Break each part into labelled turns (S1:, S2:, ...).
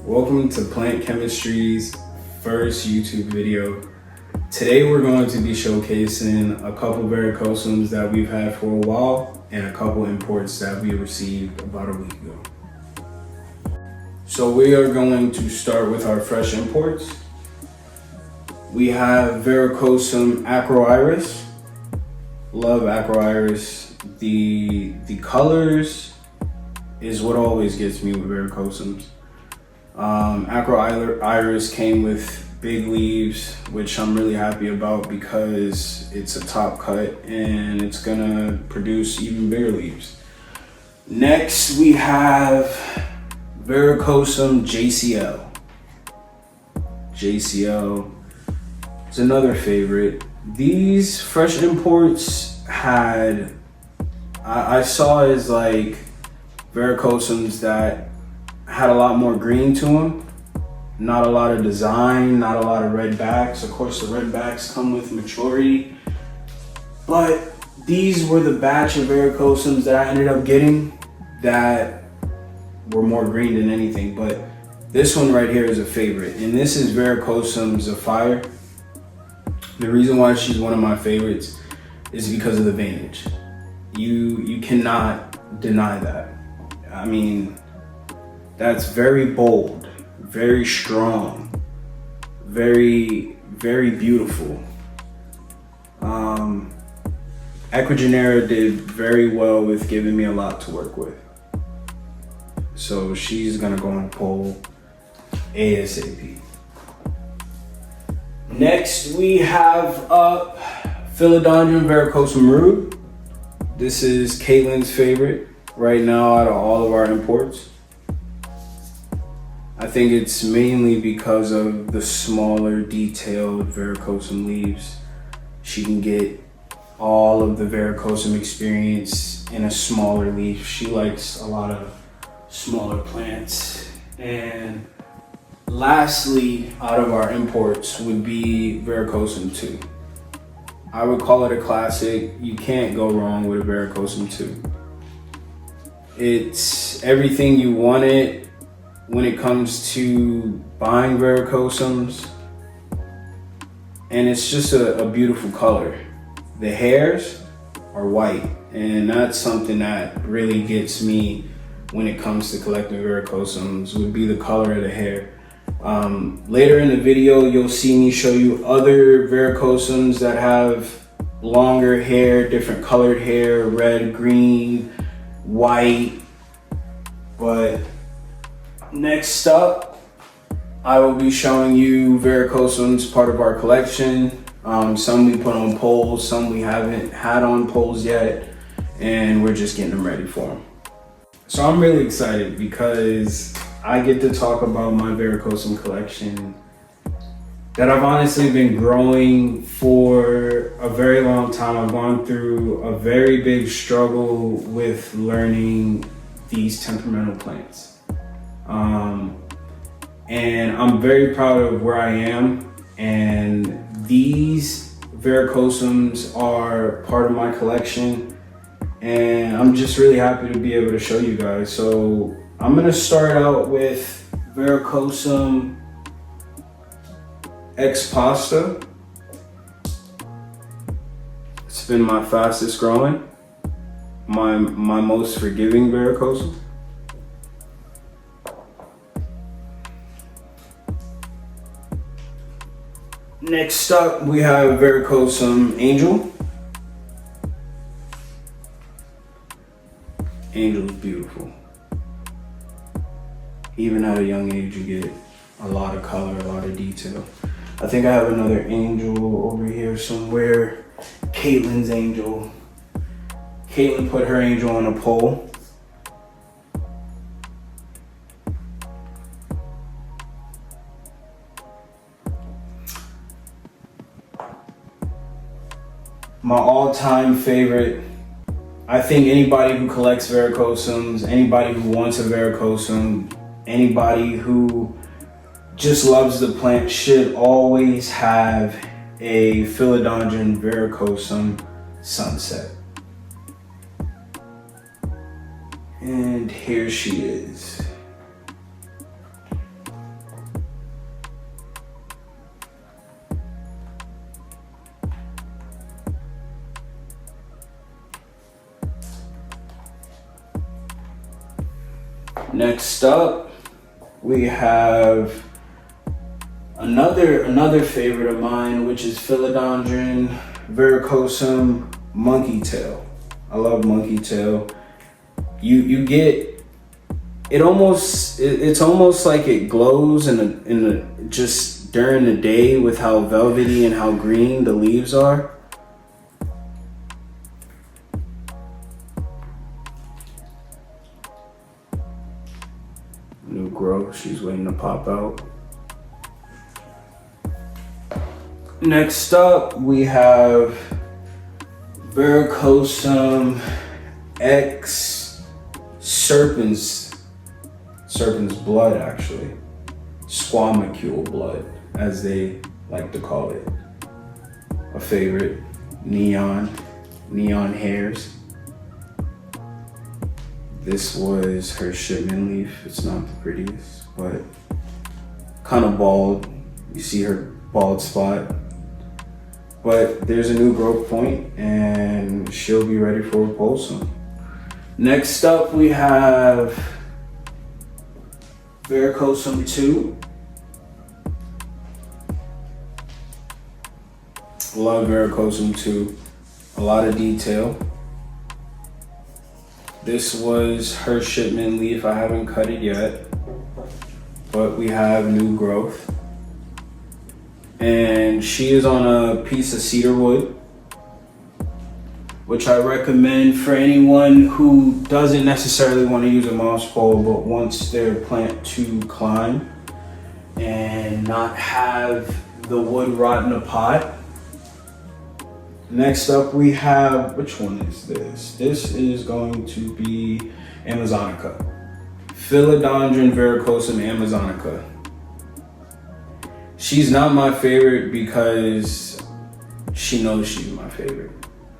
S1: Welcome to Plant Chemistry's first YouTube video. Today we're going to be showcasing a couple verrucosums that we've had for a while and a couple imports that we received about a week ago. So we are going to start with our fresh imports. We have Verrucosum acroiris. Love acroiris. The colors is what always gets me with verrucosums. Acroiris came with big leaves, which I'm really happy about because it's a top cut and it's gonna produce even bigger leaves. Next we have Verrucosum JCL. JCL is another favorite. These fresh imports had, I saw as like verrucosums that had a lot more green to them, not a lot of design, not a lot of red backs. Of course the red backs come with maturity, but these were the batch of verrucosums that I ended up getting that were more green than anything. But this one right here is a favorite, and this is Verrucosum Zephyr. The reason why she's one of my favorites is because of the veinage. You cannot deny that. I mean, that's very bold, very strong, very beautiful. Ecuagenera did very well with giving me a lot to work with. So she's gonna go on pole ASAP. Next we have up Philodendron Verrucosum rude. This is Kaitlyn's favorite right now out of all of our imports. I think it's mainly because of the smaller detailed verrucosum leaves. She can get all of the verrucosum experience in a smaller leaf. She likes a lot of smaller plants. And lastly, out of our imports would be Verrucosum 2. I would call it a classic. You can't go wrong with a Verrucosum 2. It's everything you wanted when it comes to buying verrucosums, and it's just a beautiful color. The hairs are white, and that's something that really gets me when it comes to collecting verrucosums, would be the color of the hair. Later in the video you'll see me show you other verrucosums that have longer hair, different colored hair, red, green, white. But next up, I will be showing you verrucosums, part of our collection. Some we put on poles, some we haven't had on poles yet, and we're just getting them ready for them. So I'm really excited because I get to talk about my verrucosum collection that I've honestly been growing for a very long time. I've gone through a very big struggle with learning these temperamental plants. And I'm very proud of where I am, and these verrucosums are part of my collection, and I'm just really happy to be able to show you guys. So I'm gonna start out with Verrucosum exposta. It's been my fastest growing, my most forgiving verrucosum. Next up, we have Verrucosum Angel. Angel's beautiful. Even at a young age, you get a lot of color, a lot of detail. I think I have another angel over here somewhere. Kaitlyn's angel. Kaitlyn put her angel on a pole. My all-time favorite. I think anybody who collects verrucosums, anybody who wants a verrucosum, anybody who just loves the plant should always have a Philodendron Verrucosum Sunset. And here she is. Next up, we have another favorite of mine, which is Philodendron, Verrucosum, monkey tail. I love monkey tail. You get it almost. It's almost like it glows in the just during the day with how velvety and how green the leaves are. New growth. She's waiting to pop out. Next up, we have Verrucosum X serpent's blood, actually. Squamacule blood, as they like to call it. A favorite. Neon hairs. This was her shipment leaf. It's not the prettiest, but kind of bald. You see her bald spot. But there's a new growth point and she'll be ready for repulsum. Next up, we have Verrucosum 2. Love Verrucosum 2. A lot of detail. This was her shipment leaf. I haven't cut it yet, but we have new growth. And she is on a piece of cedar wood, which I recommend for anyone who doesn't necessarily want to use a moss pole, but wants their plant to climb and not have the wood rot in a pot. Next up, we have, which one is this? This is going to be Amazonica. Philodendron Verrucosum Amazonica. She's not my favorite because she knows she's my favorite.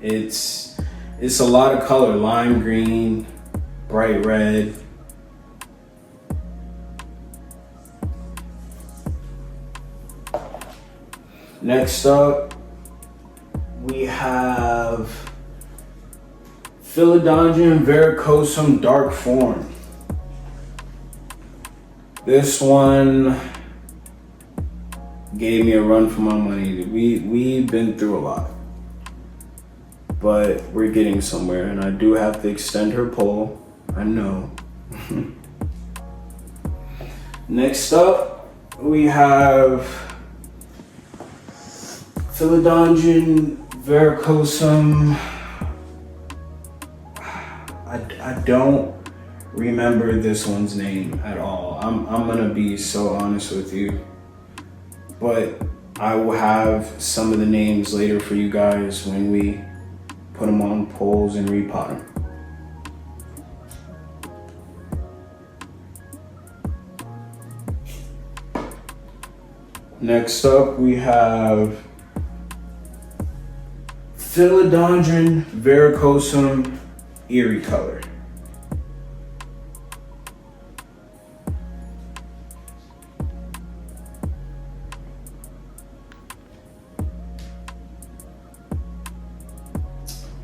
S1: It's a lot of color, lime green, bright red. Next up, we have Philodendron Verrucosum dark form. This one gave me a run for my money. We've been through a lot, but we're getting somewhere, and I do have to extend her pole. I know. Next up, we have Philodendron Verrucosum. I don't remember this one's name at all. I'm gonna be so honest with you. But I will have some of the names later for you guys when we put them on poles and repot them. Next up, we have Philodendron Verrucosum Eerie Color.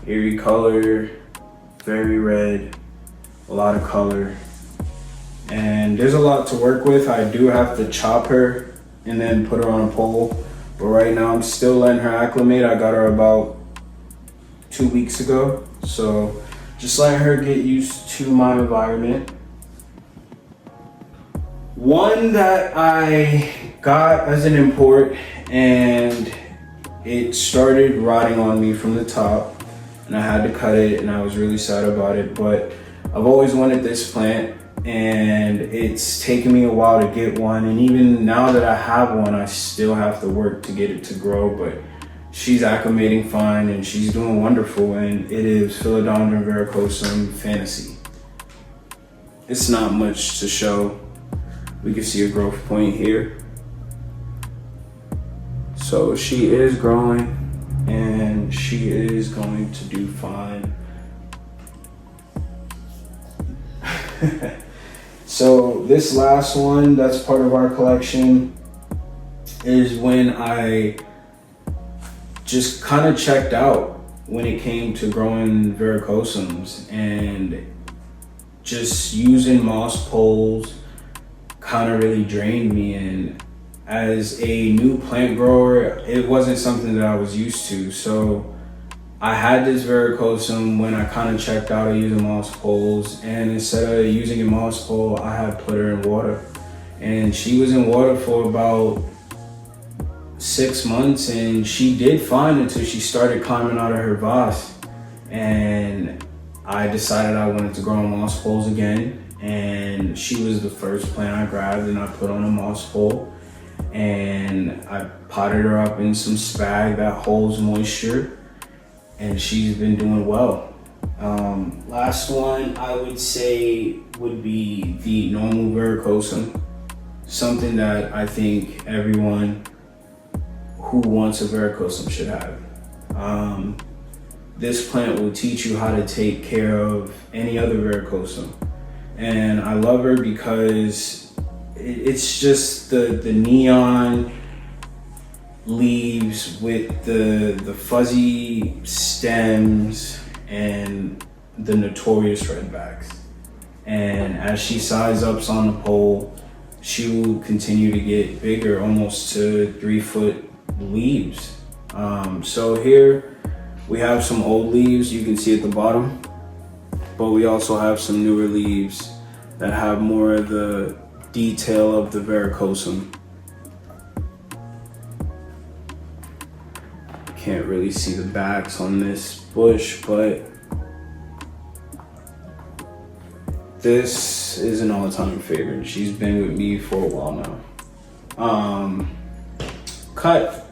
S1: Eerie color, very red, a lot of color, and there's a lot to work with. I do have to chop her and then put her on a pole, but right now I'm still letting her acclimate. I got her about 2 weeks ago, so just letting her get used to my environment. One that I got as an import and it started rotting on me from the top, and I had to cut it, and I was really sad about it, but I've always wanted this plant, and it's taken me a while to get one, and even now that I have one, I still have to work to get it to grow, but she's acclimating fine, and she's doing wonderful, and it is Philodendron Verrucosum Fantasy. It's not much to show. We can see a growth point here. So she is growing, and she is going to do fine. So this last one that's part of our collection is when I just kind of checked out when it came to growing verrucosums, and just using moss poles kind of really drained me. And as a new plant grower, it wasn't something that I was used to. So I had this verrucosum when I kind of checked out of using moss poles, and instead of using a moss pole, I had put her in water. And she was in water for about 6 months, and she did fine until she started climbing out of her vase. And I decided I wanted to grow on moss poles again, and she was the first plant I grabbed and I put on a moss pole, and I potted her up in some spag that holds moisture, and she's been doing well. Last one I would say would be the normal verrucosum, something that I think everyone who wants a verrucosum should have. This plant will teach you how to take care of any other verrucosum. And I love her because it's just the neon leaves with the fuzzy stems and the notorious redbacks. And as she size ups on the pole, she will continue to get bigger, almost to 3-foot leaves. So here we have some old leaves you can see at the bottom, but we also have some newer leaves that have more of the detail of the verrucosum. Can't really see the backs on this bush, but this is an all-time favorite. She's been with me for a while now. Cut.